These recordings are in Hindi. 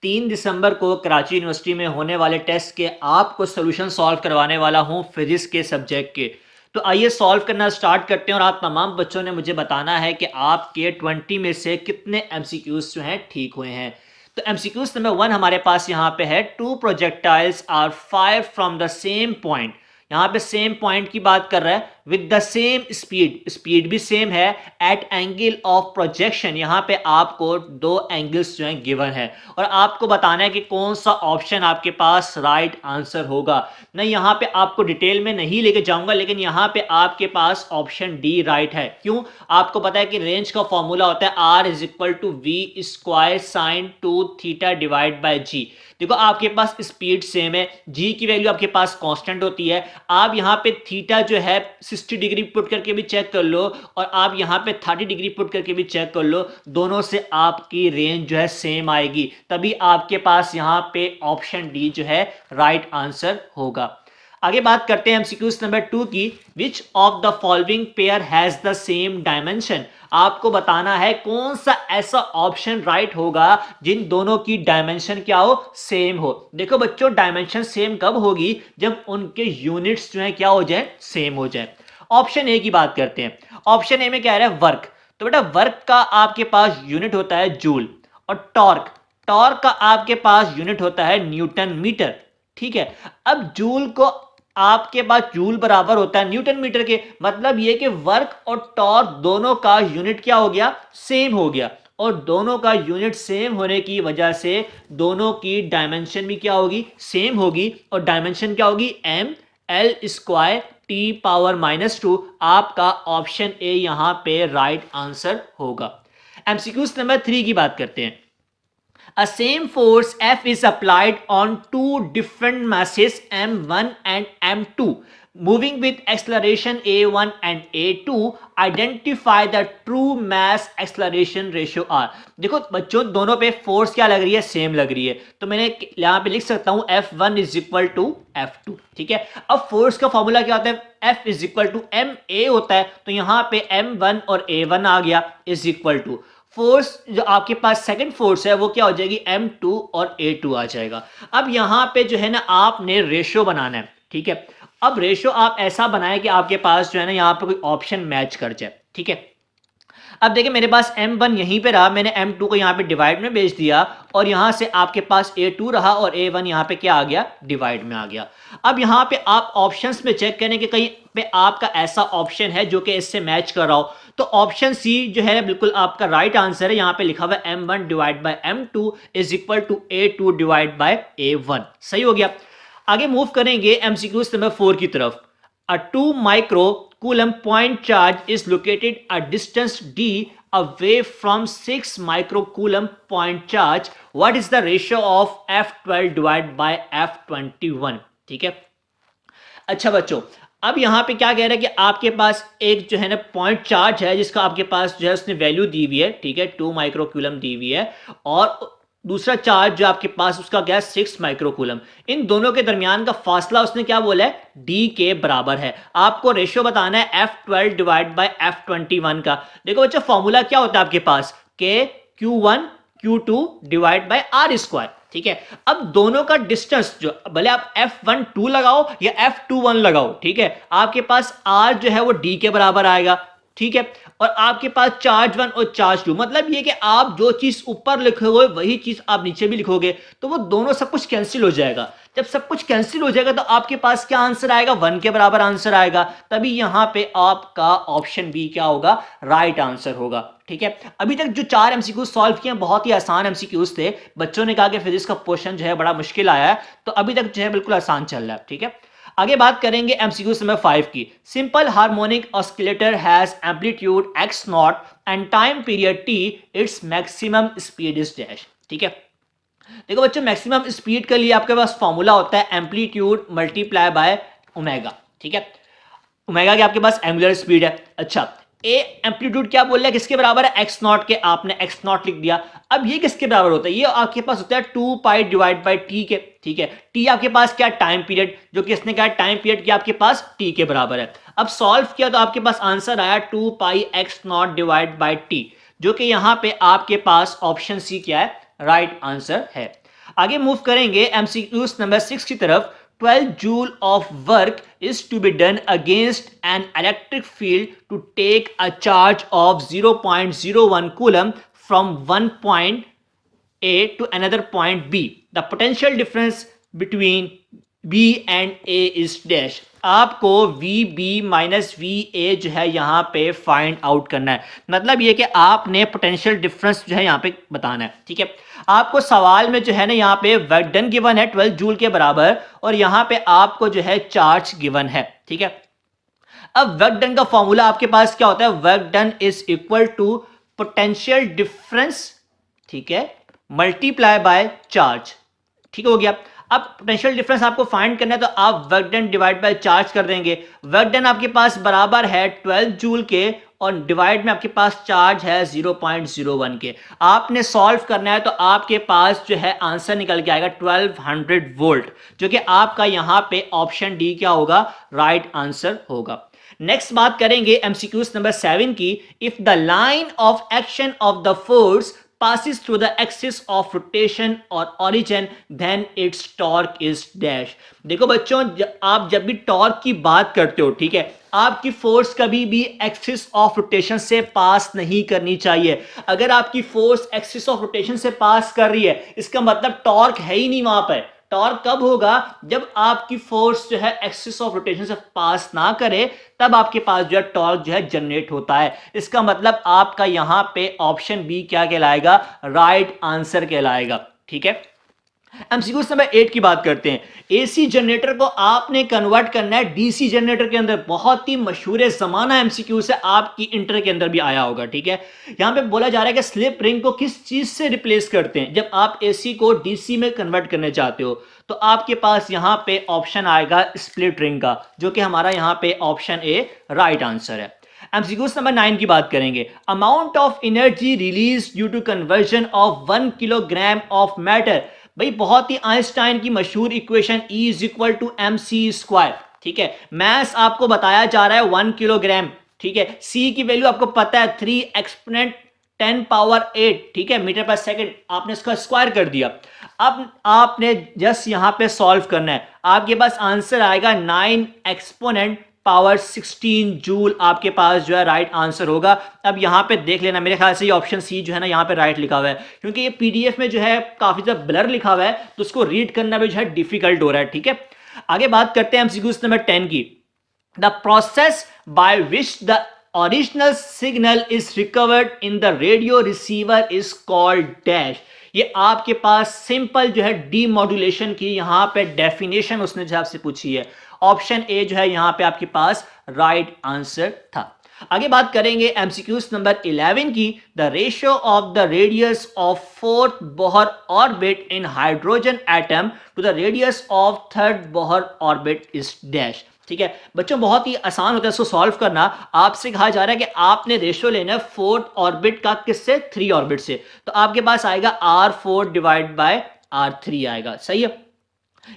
3 दिसंबर को कराची यूनिवर्सिटी में होने वाले टेस्ट के आपको सोल्यूशन सॉल्व करवाने वाला हूं फिजिक्स के सब्जेक्ट के। तो आइए सॉल्व करना स्टार्ट करते हैं और आप तमाम बच्चों ने मुझे बताना है कि आपके 20 में से कितने एमसीक्यूज जो हैं ठीक हुए हैं। तो एमसीक्यूज नंबर 1 हमारे पास यहाँ पे है, 2 projectiles are fired from the same point. यहाँ पे सेम पॉइंट की बात कर रहा है, with the same speed, speed भी सेम है, एट एंगल ऑफ प्रोजेक्शन। यहाँ पे आपको दो एंगल्स जो हैं गिवन है और आपको बताना है कि कौन सा ऑप्शन आपके पास राइट आंसर होगा। मैं यहाँ पे आपको डिटेल में नहीं लेके जाऊंगा, लेकिन यहाँ पे आपके पास ऑप्शन डी राइट है। क्यों? आपको पता है कि रेंज का फॉर्मूला होता है R is equal to V square sine 2 theta divide by g. देखो आपके पास स्पीड सेम है, जी की वैल्यू आपके पास कांस्टेंट होती है। आप यहाँ पे थीटा जो है 60 डिग्री पुट करके भी चेक कर लो और आप यहाँ पे 30 डिग्री पुट करके भी चेक कर लो, दोनों से आपकी रेंज जो है सेम आएगी, तभी आपके पास यहाँ पे ऑप्शन डी जो है राइट आंसर होगा। आगे बात करते हैं एमसीक्यूज नंबर 2 की। Which of the following pair has the same dimension. आपको बताना है कौन सा ऐसा ऑप्शन राइट होगा जिन दोनों की डायमेंशन क्या हो, सेम हो। देखो बच्चों, डायमेंशन सेम कब होगी? जब उनके यूनिट्स जो है क्या हो जाए, सेम हो जाए। ऑप्शन ए की बात करते हैं। ऑप्शन ए में क्या है, वर्क। तो बेटा वर्क का आपके पास यूनिट होता है जूल, और टॉर्क, टॉर्क का आपके पास यूनिट होता है न्यूटन मीटर। ठीक है, अब जूल को आपके पास जूल बराबर होता है न्यूटन मीटर के, मतलब ये कि वर्क और टॉर्क दोनों का यूनिट क्या हो गया, सेम हो गया। और दोनों का यूनिट सेम होने की वजह से दोनों की डायमेंशन भी क्या होगी, सेम होगी। और डायमेंशन क्या होगी, M L square T power -2। आपका ऑप्शन ए यहां पे राइट आंसर होगा। एमसीक्यूज नंबर 3 की बात करते हैं। A same force F is applied on two different masses m1 and m2 moving with acceleration a1 and a2. Identify the true mass acceleration ratio r। देखो बच्चों, दोनों पे फोर्स क्या लग रही है, सेम लग रही है, तो मैंने यहां पे लिख सकता हूं F1 is equal to F2। ठीक है, अब फोर्स का फॉर्मूला क्या होता है, F is equal to ma होता है, तो यहां पे m1 और a1 आ गया इज इक्वल टू फोर्स जो आपके पास सेकंड फोर्स है वो क्या हो जाएगी, m2 और a2 आ जाएगा। अब यहां पे जो है ना आपने रेशो बनाना है। ठीक है, अब रेशो आप ऐसा बनाए कि आपके पास जो है ना यहाँ पे कोई ऑप्शन मैच कर जाए। ठीक है, अब देखिए मेरे पास m1 यहीं पे रहा, मैंने m2 को यहाँ पे डिवाइड में भेज दिया और यहां से आपके पास a2 रहा और a1 यहाँ पे क्या आ गया, डिवाइड में आ गया। अब यहाँ पे आप ऑप्शंस में चेक करें कि कहीं पे आपका ऐसा ऑप्शन है जो कि इससे मैच कर रहा हो, तो ऑप्शन सी जो है बिल्कुल आपका राइट आंसर है। यहाँ पे लिखा हुआ है m1 divide by m2 is equal to a2 divide by a1। सही हो गया। आगे मूव करेंगे एमसीक्यूज नंबर 4 की तरफ। A 2 microcoulomb point charge is located a distance d away from 6 microcoulomb point charge. What is the ratio of F12 divided by F21? ठीक है, अच्छा बच्चों, अब यहां पे क्या कह रहा है कि आपके पास एक जो है ना पॉइंट चार्ज है जिसका आपके पास जो है उसने वैल्यू दी हुई है। ठीक है, 2 माइक्रोकूलम दी हुई है और दूसरा चार्ज जो आपके पास उसका क्या है, 6 माइक्रोकूलम। इन दोनों के दरमियान का फासला उसने क्या बोला है, डी के बराबर है। आपको रेशियो बताना है F12 डिवाइड बाय F21 का। देखो बच्चों, फॉर्मूला क्या होता है आपके पास, के Q1 Q2 divide by are square. ठीक है, अब दोनों का डिस्टेंस जो, भले आप F12 लगाओ या F21 लगाओ, ठीक है, आपके पास R जो है वो D के बराबर आएगा। ठीक है, और आपके पास चार्ज 1 और चार्ज 2, मतलब ये कि आप जो चीज ऊपर लिखोगे वही चीज आप नीचे भी लिखोगे, तो वो दोनों सब कुछ कैंसिल हो जाएगा। जब सब कुछ कैंसिल हो जाएगा तो आपके पास क्या आंसर आएगा, 1 के बराबर आंसर आएगा, तभी यहां पे आपका ऑप्शन बी क्या होगा, राइट आंसर होगा। ठीक है, अभी तक जो 4 एमसीक्यूज सॉल्व किए बहुत ही आसान एमसीक्यूज थे। बच्चों ने कहा कि फिजिक्स का क्वेश्चन जो है बड़ा मुश्किल आया है, तो अभी तक जो है बिल्कुल आसान चल रहा है। ठीक है, आगे बात करेंगे एमसीक्यूज नंबर 5 की। Simple harmonic oscillator has amplitude x not and time period t, its maximum speed is dash. ठीक है, देखो बच्चों, मैक्सिमम स्पीड के लिए आपके पास फॉर्मूला होता है एम्पलीट्यूड मल्टीप्लाई बाय ओमेगा। ठीक है, ओमेगा की आपके पास एंगुलर स्पीड है। अच्छा, ए एम्पलीट्यूड क्या बोल रहा है, किसके बराबर है, एक्स नॉट के, आपने एक्स नॉट लिख दिया। अब ये किसके बराबर होता है, ये आपके पास होता है 2 पाई डिवाइड बाई टी के। ठीक है, टी आपके पास क्या, टाइम पीरियड, जो कि इसने कहा टाइम पीरियड क्या आपके पास टी के बराबर है। अब सॉल्व किया तो आपके पास आंसर आया 2 pi x not divide by t, जो कि यहां पे आपके पास ऑप्शन सी क्या है, राइट आंसर है। आगे मूव करेंगे एमसीक्यूज नंबर 6 की तरफ। 12 joule of work is to be done against an electric field to take a charge of 0.01 coulomb from one point A to another point B. The potential difference between B and A is dash. आपको VB माइनस VA जो है यहाँ पे फाइंड आउट करना है। मतलब ये कि आपने पोटेंशियल डिफरेंस जो है यहाँ पे बताना है। ठीक है, आपको सवाल में जो है ना यहाँ पे वर्क डन गिवन है 12 जूल के बराबर, और यहाँ पे आपको जो है चार्ज गिवन है। ठीक है, अब वर्क डन का फॉर्मूला आपके पास क्या होता है? Work done is equal to potential difference, ठीक है, मल्टीप्लाई बाय चार्ज। ठीक हो गया। अब पोटेंशियल डिफरेंस आपको फाइंड करना है तो आप work done divide by charge कर देंगे। वर्क डन आपके पास बराबर है 12 जूल के और डिवाइड में आपके पास चार्ज है 0.01 के। आपने सॉल्व करना है तो आपके पास जो है आंसर निकल के आएगा 1200 वोल्ट, जो कि आपका यहां पे ऑप्शन डी क्या होगा? राइट आंसर होगा। नेक्स्ट बात करेंगे एमसीक्यूज नंबर 7 की। If the line of action of the force passes through the axis of rotation or origin, then its torque is dash. देखो बच्चों, आप जब भी टॉर्क की बात करते हो, ठीक है, आपकी फोर्स कभी भी एक्सिस ऑफ रोटेशन से पास नहीं करनी चाहिए। अगर आपकी फोर्स एक्सिस ऑफ रोटेशन से पास कर रही है, इसका मतलब टॉर्क है ही नहीं वहां पर। टॉर्क कब होगा? जब आपकी फोर्स जो है एक्सिस ऑफ रोटेशन से पास ना करे, तब आपके पास जो है टॉर्क जो है जनरेट होता है। इसका मतलब आपका यहां पे ऑप्शन बी क्या कहलाएगा? राइट आंसर कहलाएगा। ठीक है, एमसीक्यूज नंबर 8 की बात करते हैं। एसी जनरेटर को आपने कन्वर्ट करना है डीसी जनरेटर के अंदर। बहुत ही मशहूर जमाना एमसीक्यू से आपकी इंटर के अंदर भी आया होगा। ठीक है, यहां पे बोला जा रहा है कि स्लिप रिंग को किस चीज से रिप्लेस करते हैं जब आप एसी को डीसी में कन्वर्ट करने चाहते हो, तो आपके पास यहां पे ऑप्शन आएगा स्प्लिट रिंग का, जो कि हमारा यहां पे ऑप्शन ए राइट आंसर है। एमसीक्यूज नंबर 9 की बात करेंगे। Amount of energy release due to conversion of 1 kilogram of matter. भाई बहुत ही आइंस्टाइन की मशहूर equation E is equal to mc²। ठीक है, मैस आपको बताया जा रहा है 1 किलोग्राम। ठीक है, C की वैल्यू आपको पता है 3 एक्सपोनेंट 10 पावर 8, ठीक है, मीटर पर सेकंड। आपने इसका स्क्वायर कर दिया। अब आपने जस्ट यहां पे सॉल्व करना है। आपके पास आंसर आएगा 9 एक्सपोनेंट पावर 16 जूल। आपके पास जो है राइट आंसर होगा। अब यहां पे देख लेना, मेरे ख्याल से ये ऑप्शन सी जो है ना यहाँ पे राइट लिखा हुआ है, क्योंकि ये पीडीएफ में जो है काफी ज्यादा ब्लर लिखा हुआ है, तो उसको रीड करना भी जो है डिफिकल्ट हो रहा है। ठीक है, आगे बात करते हैं एमसीक्यूज नंबर 10 की। The process by which the original signal is recovered in the radio receiver is called dash. ये आपके पास सिंपल जो है डीमॉड्यूलेशन की यहां पे डेफिनेशन उसने जो आपसे पूछी है। ऑप्शन ए जो है यहां पे आपके पास राइट आंसर था। आगे बात करेंगे एमसीक्यूज नंबर 11 की। The ratio of the radius of fourth Bohr orbit in hydrogen atom to the radius of third Bohr orbit is dash. ठीक है बच्चों, बहुत ही आसान होता है इसको सॉल्व करना। आपसे कहा जा रहा है कि आपने रेशियो लेना है फोर्थ ऑर्बिट का, किससे? 3 ऑर्बिट से। तो आपके पास आएगा R4 डिवाइड बाय R3 आएगा। सही है,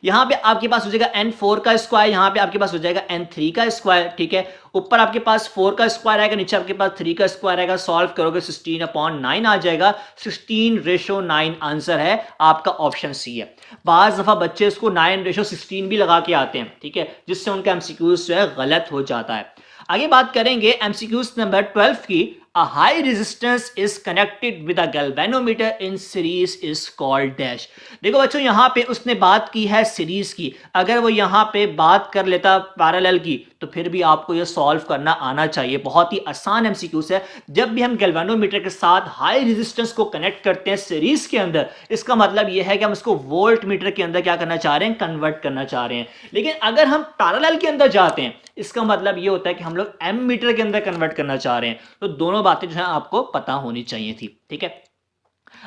यहां पे आपके पास हो जाएगा n4 का स्क्वायर, यहां पे आपके पास हो जाएगा n3 का स्क्वायर। ठीक है, ऊपर आपके पास 4 का स्क्वायर आएगा, नीचे आपके पास 3 का स्क्वायर आएगा। सॉल्व करोगे 16/9 आ जाएगा। 16:9 आंसर है आपका, ऑप्शन सी है। बाज दफा बच्चे इसको 9:16 भी लगा के आते हैं, ठीक है, जिससे उनका एमसीक्यूज जो है गलत हो जाता है। आगे बात करेंगे एमसीक्यूज नंबर 12 की। A high resistance is connected with a galvanometer in series is called dash। देखो बच्चों, यहां पे उसने बात की है सीरीज की। अगर वो यहां पे बात कर लेता पैरेलल की, तो फिर भी आपको ये सॉल्व करना आना चाहिए। बहुत ही आसान एमसीक्यूज है। जब भी हम गैल्वेनोमीटर के साथ हाई रेजिस्टेंस को कनेक्ट करते हैं सीरीज के अंदर, इसका मतलब यह है कि हम इसको वोल्ट मीटर के अंदर क्या करना चाह रहे हैं? कन्वर्ट करना चाह रहे हैं। लेकिन अगर हम पैरेलल के अंदर जाते हैं, इसका मतलब यह होता है कि हम लोग एम मीटर के अंदर कन्वर्ट करना चाह रहे हैं। तो दोनों बातें जो है आपको पता होनी चाहिए थी। ठीक है,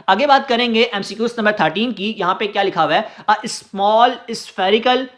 आगे बात करेंगे एमसीक्यूज नंबर 13 की। यहां पे क्या लिखा हुआ है? A small spherical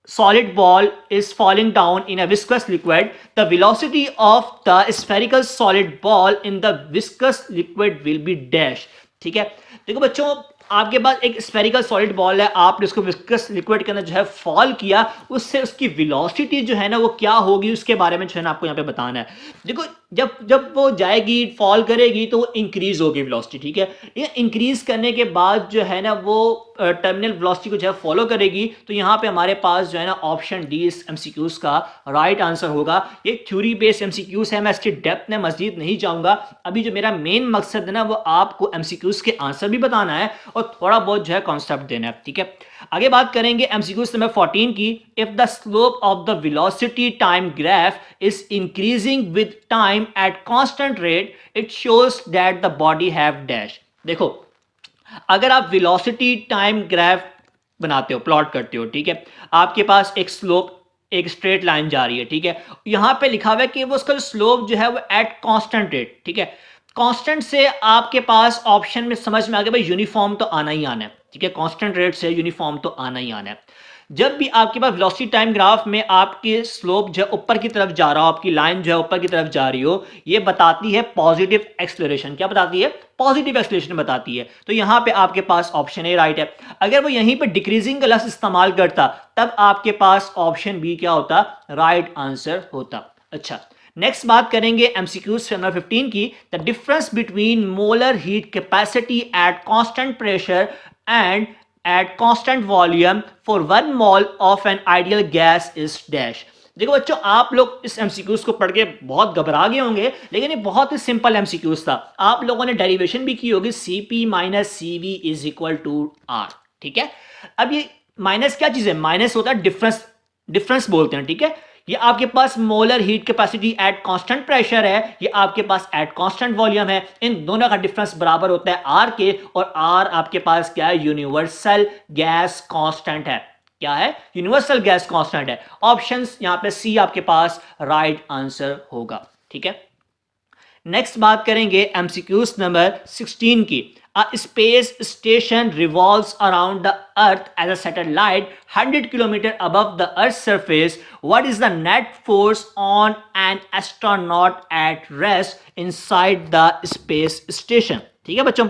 solid ball is falling down in a viscous liquid. The velocity of the spherical solid ball in the viscous liquid will be dash। ठीक है, देखो बच्चों, आपके पास एक स्फेरिकल सॉलिड बॉल है, आपने उसको विस्कस लिक्विड के अंदर जो है फॉल किया, उससे उसकी वेलोसिटी जो है ना वो क्या होगी उसके बारे में जो है ना आपको यहाँ पे बताना है। देखो जब जब वो जाएगी फॉल करेगी तो वो इंक्रीज होगी वेलोसिटी, ठीक है। ये इंक्रीज करने के बाद जो है ना वो टर्मिनल वेलोसिटी को जो है फॉलो करेगी। तो यहाँ पे हमारे पास जो है ना ऑप्शन डी इस एमसीक्यूज का राइट आंसर होगा। ये थ्योरी बेस्ड एमसीक्यूज है, मैं इसकी डेप्थ में मजीद नहीं जाऊंगा। अभी जो मेरा मेन मकसद है ना वो आपको एमसीक्यूज के आंसर भी बताना है और थोड़ा बहुत जो है कॉन्सेप्ट देना है, ठीक है। आगे बात करेंगे एमसीक्यूज नंबर 14 की। If the slope of the velocity time graph is increasing with time at constant rate, it shows that the body have dash. देखो अगर आप वेलोसिटी टाइम ग्राफ बनाते हो, प्लॉट करते हो, ठीक है, आपके पास एक स्लोप एक स्ट्रेट लाइन जा रही है, ठीक है। यहां पे लिखा हुआ है कि वो उसका स्लोप जो है वो एट कांस्टेंट रेट, ठीक है। कांस्टेंट से आपके पास ऑप्शन में समझ में आ गया भाई यूनिफॉर्म तो आना ही आना है, ठीक है। कांस्टेंट रेट से यूनिफॉर्म तो आना ही आना है। जब भी आपके पास वेलोसिटी टाइम ग्राफ में आपके स्लोप जो है ऊपर की तरफ जा रहा हो, आपकी लाइन जो है ऊपर की तरफ जा रही हो, ये बताती है पॉजिटिव एक्सेलरेशन। क्या बताती है? पॉजिटिव एक्सेलरेशन बताती है। तो यहां पे आपके पास ऑप्शन ए राइट है। अगर वो यहीं पे डिक्रीजिंग का लफ्ज इस्तेमाल करता तब आपके पास ऑप्शन बी क्या होता? राइट आंसर होता। अच्छा, नेक्स्ट बात करेंगे एमसीक्यूज नंबर 15 की। The difference between molar heat capacity at constant pressure and at constant volume for 1 mole of an ideal gas is dash। देखो बच्चों आप लोग इस एमसीक्यूज को पढ़ के बहुत घबरा गए होंगे, लेकिन ये बहुत ही सिंपल एमसीक्यूज था। आप लोगों ने डेरिवेशन भी की होगी, CP minus CV is equal to R, ठीक है। अब ये माइनस क्या चीज है? माइनस होता है डिफरेंस, डिफरेंस बोलते हैं, ठीक है। ये आपके पास molar heat capacity at constant pressure है, ये आपके पास एट कांस्टेंट वॉल्यूम है। इन दोनों का डिफरेंस बराबर होता है आर के, और आर आपके पास क्या है? यूनिवर्सल गैस कांस्टेंट है। क्या है? यूनिवर्सल गैस कांस्टेंट है। ऑप्शंस यहां पे सी आपके पास राइट आंसर होगा, ठीक है। नेक्स्ट बात करेंगे एमसीक्यूज नंबर 16 की। A space station revolves around the Earth as a satellite 100 kilometers above the Earth's surface. What is the net force on an astronaut at rest inside the space station? ठीक है बच्चों,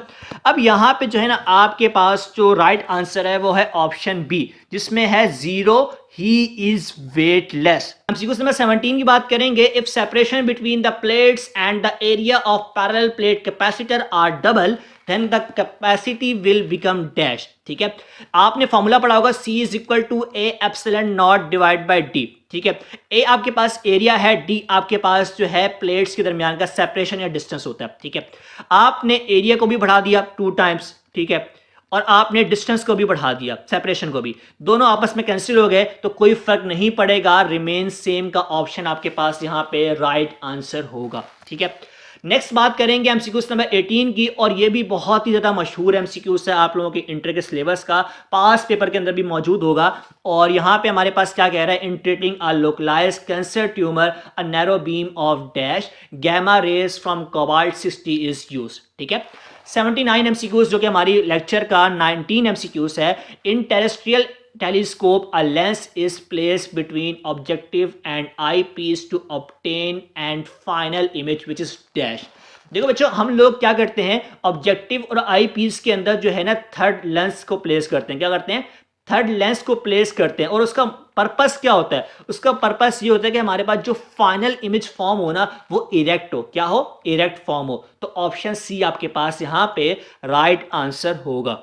अब यहां पे जो है ना आपके पास जो राइट आंसर है वो है ऑप्शन बी, जिसमें है जीरो, ही इज वेटलेस। हम सीक्वेंस नंबर 17 की बात करेंगे। If separation between the plates and the area of parallel plate capacitor are double then the capacity will become dash, ठीक है। आपने फॉर्मूला पढ़ा होगा, C is equal to A epsilon naught divide by D, ठीक है। ए आपके पास एरिया है, डी आपके पास जो है प्लेट्स के दरमियान का सेपरेशन या डिस्टेंस होता है, ठीक है। आपने एरिया को भी बढ़ा दिया 2 टाइम्स, ठीक है, और आपने डिस्टेंस को भी बढ़ा दिया, सेपरेशन को भी, दोनों आपस में कैंसिल हो गए तो कोई फर्क नहीं पड़ेगा, रिमेन सेम का ऑप्शन आपके पास यहां पे राइट आंसर होगा, ठीक है। नेक्स्ट बात करेंगे एमसीक्यूज नंबर 18 की, और ये भी बहुत ही ज्यादा मशहूर एमसीक्यूज है, आप लोगों के इंटर के सिलेबस का पास पेपर के अंदर भी मौजूद होगा। और यहां पे हमारे पास क्या कह रहा है? In treating a localized cancer tumour a narrow beam of dash gamma rays from cobalt 60 is used, ठीक है। 79 एमसीक्यूज जो कि हमारी लेक्चर का 19 एमसीक्यूज है। In terrestrial telescope a lens is placed between objective and eyepiece to obtain and final image which is dash। देखो बच्चों हम लोग क्या करते हैं, ऑब्जेक्टिव और आई पीस के अंदर जो है ना थर्ड लेंस को प्लेस करते हैं। क्या करते हैं? थर्ड लेंस को प्लेस करते हैं। और उसका पर्पस क्या होता है? उसका पर्पस ये होता है कि हमारे पास जो फाइनल इमेज फॉर्म हो ना वो इरेक्ट हो। क्या हो? इरेक्ट फॉर्म हो। तो ऑप्शन सी आपके पास यहां पे राइट आंसर होगा।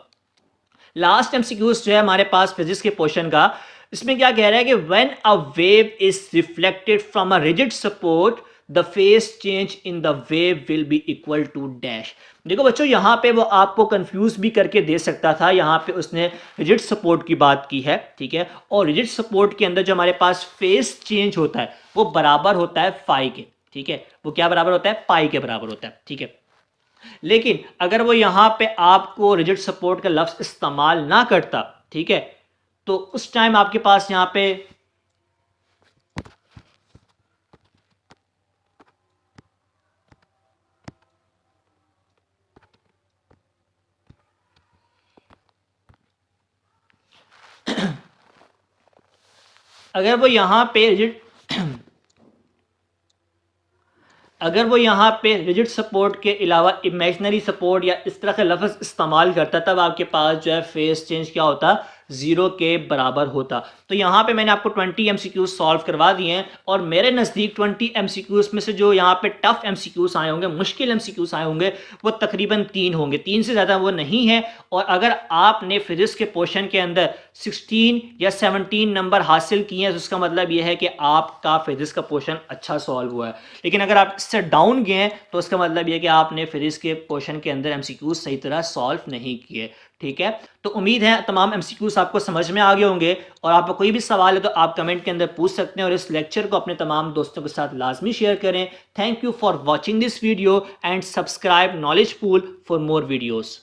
लास्ट एमसीक्यूज जो है हमारे पास फिजिक्स के पोर्शन का, इसमें क्या कह रहा है कि when a wave is reflected from a rigid support the phase change in the wave will be equal to dash. देखो बच्चों यहां पे वो आपको कंफ्यूज भी करके दे सकता था। यहां पे उसने रिजिड सपोर्ट की बात की है, ठीक है। और रिजिड सपोर्ट के अंदर जो हमारे पास फेस चेंज होता है वो बराबर होता है फाई के, ठीक है। वो क्या बराबर होता है? पाई के बराबर होता है, ठीक है। लेकिन अगर वो यहां पे आपको रिजिड सपोर्ट का लफ्ज इस्तेमाल ना करता, ठीक है, तो उस टाइम आपके पास यहां पे अगर वो यहां पे रिजिड अगर वो यहाँ पे रिजिड सपोर्ट के अलावा इमेजनरी सपोर्ट या इस तरह के लफ्ज़ इस्तेमाल करता, तब आपके पास जो है फेस चेंज क्या होता, 0 के बराबर होता। तो यहाँ पे मैंने आपको 20 MCQs सॉल्व करवा दिए हैं और मेरे नज़दीक 20 MCQs में से जो यहाँ पे टफ MCQs आए होंगे, मुश्किल MCQs आए होंगे, वो तकरीबन 3 होंगे, 3 से ज़्यादा वो नहीं है। और अगर आपने फिजिक्स के पोर्शन के अंदर 16 या 17 नंबर हासिल किए हैं तो उसका मतलब ये है कि आपका फिजिक्स का पोर्शन अच्छा सॉल्व हुआ है। लेकिन अगर आप इससे डाउन गए हैं तो उसका मतलब ये है कि आपने फिजिक्स के पोर्शन के अंदर MCQs सही तरह सॉल्व नहीं किए। ठीक है, तो उम्मीद है तमाम MCQs आपको समझ में आ गए होंगे। और आपको कोई भी सवाल है तो आप कमेंट के अंदर पूछ सकते हैं और इस लेक्चर को अपने तमाम दोस्तों के साथ लाजमी शेयर करें। Thank you for watching this video and subscribe knowledge pool for more videos.